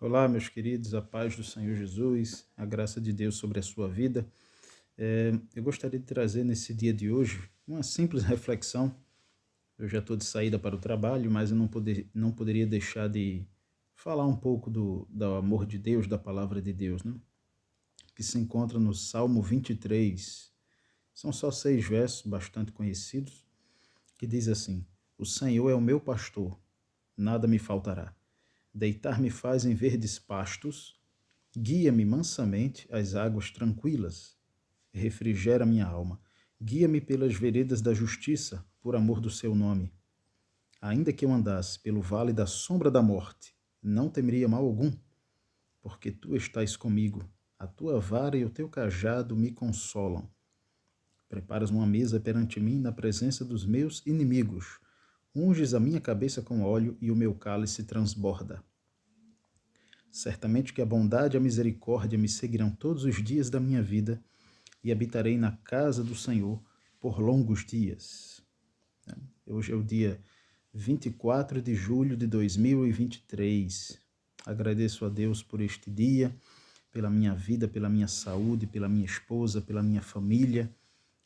Olá, meus queridos, a paz do Senhor Jesus, a graça de Deus sobre a sua vida. Eu gostaria de trazer nesse dia de hoje uma simples reflexão. Eu já estou de saída para o trabalho, mas eu não poderia deixar de falar um pouco do amor de Deus, da palavra de Deus, né? Que se encontra no Salmo 23. São só 6 versos bastante conhecidos, que diz assim: O Senhor é o meu pastor, nada me faltará. Deitar-me faz em verdes pastos, guia-me mansamente às águas tranquilas, refrigera minha alma. Guia-me pelas veredas da justiça, por amor do seu nome. Ainda que eu andasse pelo vale da sombra da morte, não temeria mal algum, porque tu estás comigo. A tua vara e o teu cajado me consolam. Preparas uma mesa perante mim na presença dos meus inimigos. Unges a minha cabeça com óleo e o meu cálice transborda. Certamente que a bondade e a misericórdia me seguirão todos os dias da minha vida e habitarei na casa do Senhor por longos dias. Hoje é o dia 24 de julho de 2023. Agradeço a Deus por este dia, pela minha vida, pela minha saúde, pela minha esposa, pela minha família,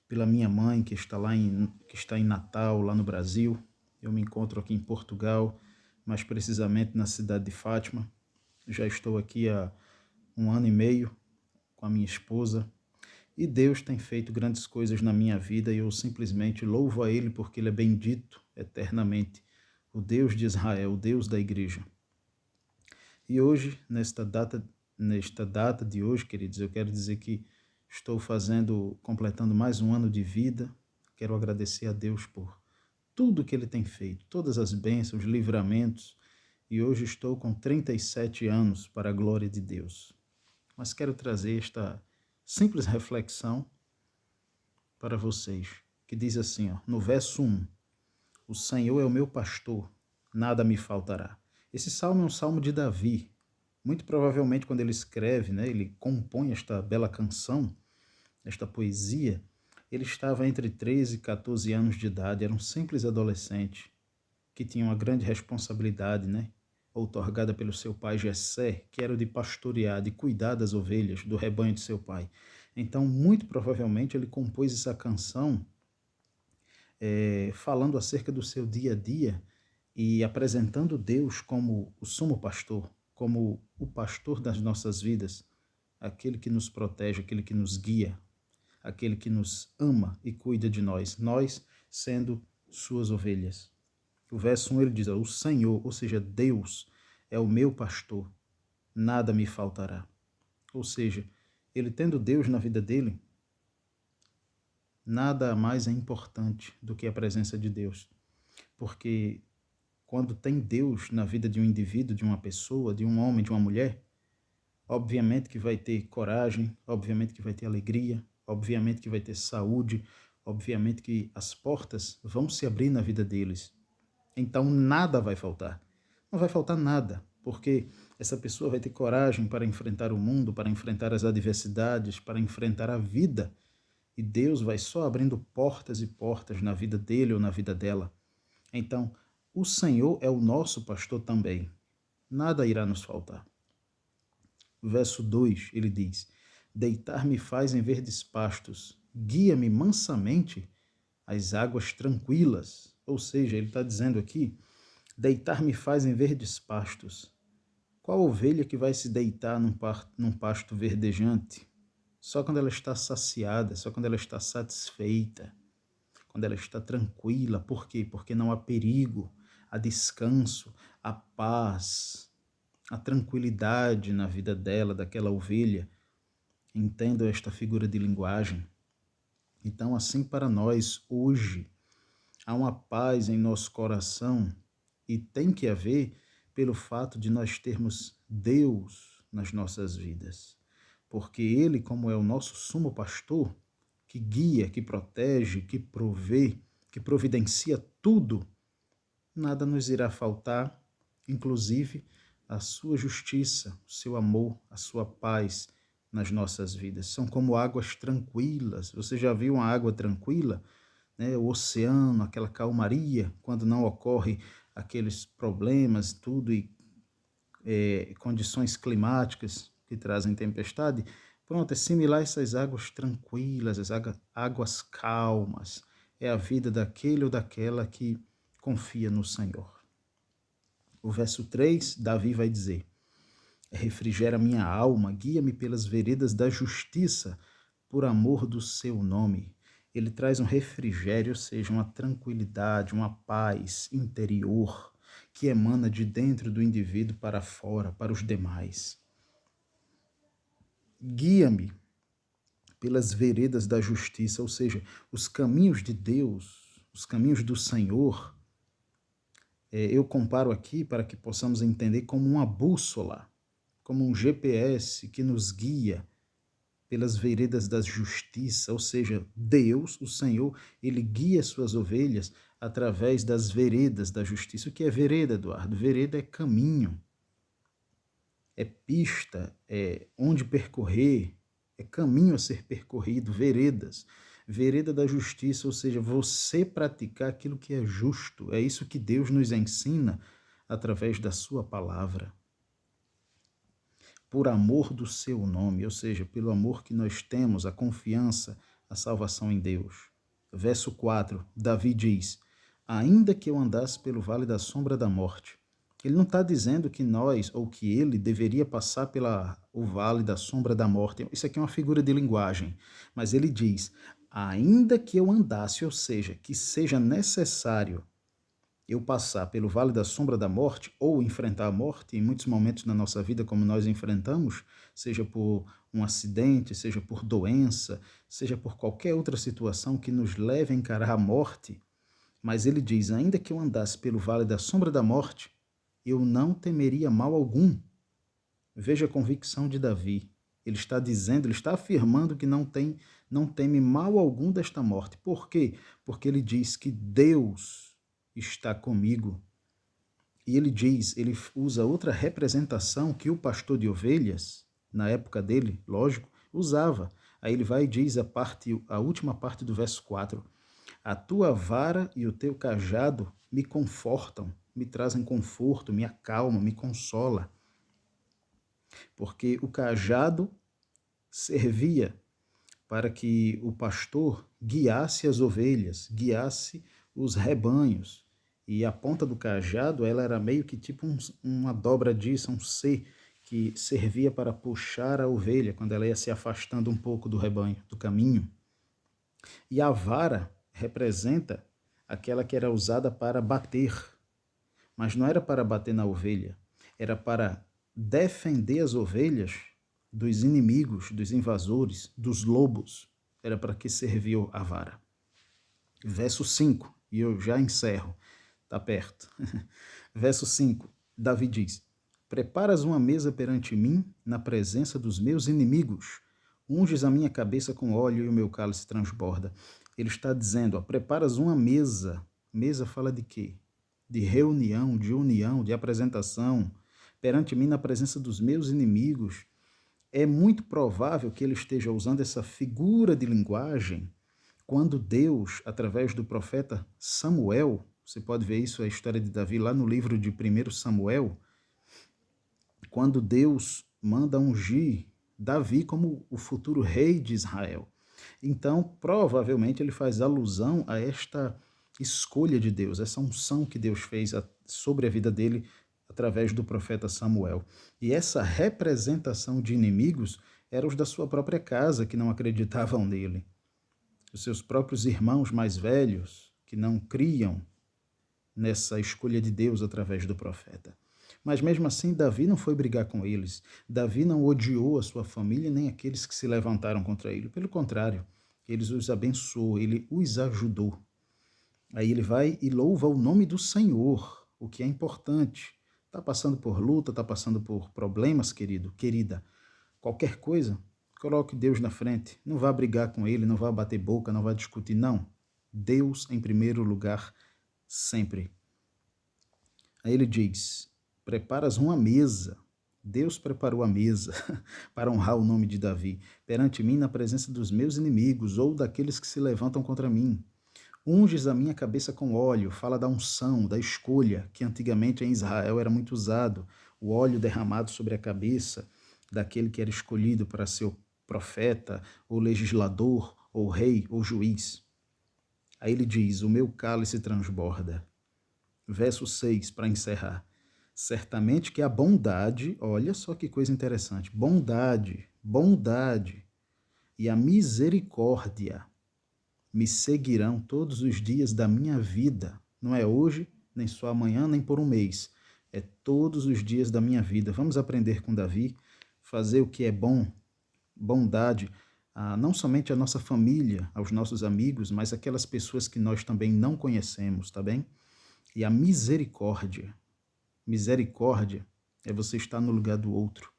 pela minha mãe que está em Natal, lá no Brasil. Eu me encontro aqui em Portugal, mais precisamente na cidade de Fátima. Já estou aqui há 1 ano e meio com a minha esposa e Deus tem feito grandes coisas na minha vida e eu simplesmente louvo a Ele porque Ele é bendito eternamente, o Deus de Israel, o Deus da igreja. E hoje, nesta data de hoje, queridos, eu quero dizer que estou completando mais um ano de vida. Quero agradecer a Deus por tudo que Ele tem feito, todas as bênçãos, livramentos, e hoje estou com 37 anos para a glória de Deus. Mas quero trazer esta simples reflexão para vocês, que diz assim, ó, no verso 1, o Senhor é o meu pastor, nada me faltará. Esse salmo é um salmo de Davi. Muito provavelmente quando ele escreve, né, ele compõe esta bela canção, esta poesia, ele estava entre 13 e 14 anos de idade, era um simples adolescente que tinha uma grande responsabilidade, né, outorgada pelo seu pai Jessé, que era o de pastorear, de cuidar das ovelhas do rebanho de seu pai. Então, muito provavelmente, ele compôs essa canção falando acerca do seu dia a dia e apresentando Deus como o sumo pastor, como o pastor das nossas vidas, aquele que nos protege, aquele que nos guia, aquele que nos ama e cuida de nós, nós sendo suas ovelhas. O verso 1 ele diz, ó, o Senhor, ou seja, Deus, é o meu pastor, nada me faltará. Ou seja, ele tendo Deus na vida dele, nada mais é importante do que a presença de Deus. Porque quando tem Deus na vida de um indivíduo, de uma pessoa, de um homem, de uma mulher, obviamente que vai ter coragem, obviamente que vai ter alegria, obviamente que vai ter saúde, obviamente que as portas vão se abrir na vida deles. Então nada vai faltar. Não vai faltar nada, porque essa pessoa vai ter coragem para enfrentar o mundo, para enfrentar as adversidades, para enfrentar a vida. E Deus vai só abrindo portas e portas na vida dele ou na vida dela. Então, o Senhor é o nosso pastor também. Nada irá nos faltar. Verso 2, ele diz: Deitar-me faz em verdes pastos, guia-me mansamente às águas tranquilas. Ou seja, ele está dizendo aqui: deitar-me faz em verdes pastos. Qual ovelha que vai se deitar num pasto verdejante? Só quando ela está saciada, só quando ela está satisfeita, quando ela está tranquila. Por quê? Porque não há perigo, há descanso, há paz, há tranquilidade na vida dela, daquela ovelha. Entendo esta figura de linguagem. Então, assim para nós, hoje, há uma paz em nosso coração e tem que haver pelo fato de nós termos Deus nas nossas vidas. Porque Ele, como é o nosso sumo pastor, que guia, que protege, que provê, que providencia tudo, nada nos irá faltar, inclusive a sua justiça, o seu amor, a sua paz nas nossas vidas. São como águas tranquilas. Você já viu uma água tranquila? Né? O oceano, aquela calmaria, quando não ocorre aqueles problemas, tudo, e condições climáticas que trazem tempestade, pronto, é similar a essas águas tranquilas, as águas calmas. É a vida daquele ou daquela que confia no Senhor. O verso 3, Davi vai dizer: refrigera minha alma, guia-me pelas veredas da justiça, por amor do seu nome. Ele traz um refrigério, ou seja, uma tranquilidade, uma paz interior que emana de dentro do indivíduo para fora, para os demais. Guia-me pelas veredas da justiça, ou seja, os caminhos de Deus, os caminhos do Senhor. Eu comparo aqui para que possamos entender como uma bússola, como um GPS que nos guia pelas veredas da justiça, ou seja, Deus, o Senhor, ele guia suas ovelhas através das veredas da justiça. O que é vereda, Eduardo? Vereda é caminho, é pista, é onde percorrer, é caminho a ser percorrido, veredas. Vereda da justiça, ou seja, você praticar aquilo que é justo. É isso que Deus nos ensina através da sua palavra. Por amor do seu nome, ou seja, pelo amor que nós temos, a confiança, a salvação em Deus. Verso 4, Davi diz: ainda que eu andasse pelo vale da sombra da morte. Ele não está dizendo que nós, ou que ele, deveria passar o vale da sombra da morte. Isso aqui é uma figura de linguagem. Mas ele diz: ainda que eu andasse, ou seja, que seja necessário eu passar pelo vale da sombra da morte ou enfrentar a morte, em muitos momentos na nossa vida, como nós enfrentamos, seja por um acidente, seja por doença, seja por qualquer outra situação que nos leve a encarar a morte, mas ele diz, ainda que eu andasse pelo vale da sombra da morte, eu não temeria mal algum. Veja a convicção de Davi. Ele está dizendo, ele está afirmando que não teme mal algum desta morte. Por quê? Porque ele diz que Deus está comigo. E ele diz, ele usa outra representação que o pastor de ovelhas, na época dele, lógico, usava. Aí ele vai e diz a última parte do verso 4, a tua vara e o teu cajado me confortam, me trazem conforto, me acalmam, me consola. Porque o cajado servia para que o pastor guiasse as ovelhas, guiasse os rebanhos. E a ponta do cajado, ela era meio que tipo uma dobradiça, um C, que servia para puxar a ovelha quando ela ia se afastando um pouco do rebanho, do caminho. E a vara representa aquela que era usada para bater, mas não era para bater na ovelha, era para defender as ovelhas dos inimigos, dos invasores, dos lobos. Era para que serviu a vara. Verso 5, e eu já encerro, está perto. Verso 5, Davi diz, preparas uma mesa perante mim na presença dos meus inimigos, unges a minha cabeça com óleo e o meu cálice transborda. Ele está dizendo, ó, preparas uma mesa. Mesa fala de quê? De reunião, de união, de apresentação, perante mim na presença dos meus inimigos. É muito provável que ele esteja usando essa figura de linguagem quando Deus, através do profeta Samuel, você pode ver isso, a história de Davi lá no livro de 1 Samuel, quando Deus manda ungir Davi como o futuro rei de Israel. Então, provavelmente ele faz alusão a esta escolha de Deus, essa unção que Deus fez sobre a vida dele através do profeta Samuel. E essa representação de inimigos eram os da sua própria casa, que não acreditavam nele. Os seus próprios irmãos mais velhos, que não criam nessa escolha de Deus através do profeta. Mas mesmo assim, Davi não foi brigar com eles. Davi não odiou a sua família, nem aqueles que se levantaram contra ele. Pelo contrário, ele os abençoou, ele os ajudou. Aí ele vai e louva o nome do Senhor, o que é importante. Está passando por luta, está passando por problemas, querido, querida. Qualquer coisa, coloque Deus na frente. Não vá brigar com ele, não vá bater boca, não vá discutir, não. Deus em primeiro lugar, sempre. Aí ele diz, preparas uma mesa. Deus preparou a mesa para honrar o nome de Davi, perante mim na presença dos meus inimigos ou daqueles que se levantam contra mim. Unges a minha cabeça com óleo, fala da unção, da escolha, que antigamente em Israel era muito usado. o óleo derramado sobre a cabeça daquele que era escolhido para ser o profeta, ou legislador, ou rei, ou juiz. Aí ele diz: o meu cálice transborda. Verso 6, para encerrar. Certamente que a bondade, olha só que coisa interessante, bondade e a misericórdia me seguirão todos os dias da minha vida. Não é hoje, nem só amanhã, nem por um mês. É todos os dias da minha vida. Vamos aprender com Davi, fazer o que é bom, bondade, não somente à nossa família, aos nossos amigos, mas aquelas pessoas que nós também não conhecemos, tá bem? E a misericórdia. Misericórdia é você estar no lugar do outro,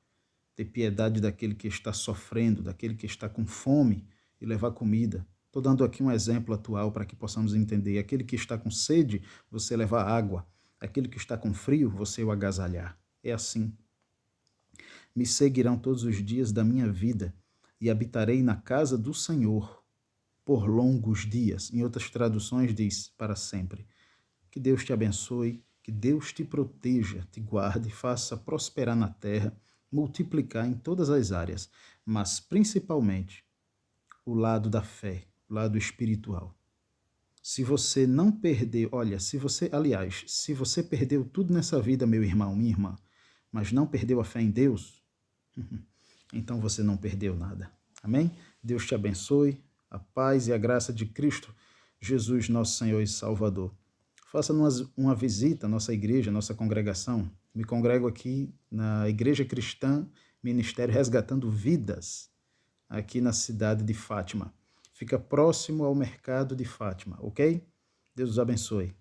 ter piedade daquele que está sofrendo, daquele que está com fome e levar comida. Estou dando aqui um exemplo atual para que possamos entender. Aquele que está com sede, você levar água. Aquele que está com frio, você o agasalhar. É assim. Me seguirão todos os dias da minha vida e habitarei na casa do Senhor por longos dias. Em outras traduções diz, para sempre. Que Deus te abençoe, que Deus te proteja, te guarde, faça prosperar na terra, multiplicar em todas as áreas, mas principalmente o lado da fé, o lado espiritual. Se você não perder, olha, se você perdeu tudo nessa vida, meu irmão, minha irmã, mas não perdeu a fé em Deus, então você não perdeu nada. Amém? Deus te abençoe, a paz e a graça de Cristo, Jesus, nosso Senhor e Salvador. Faça-nos uma visita à nossa igreja, à nossa congregação. Me congrego aqui na Igreja Cristã Ministério Resgatando Vidas, aqui na cidade de Fátima. Fica próximo ao mercado de Fátima, ok? Deus os abençoe.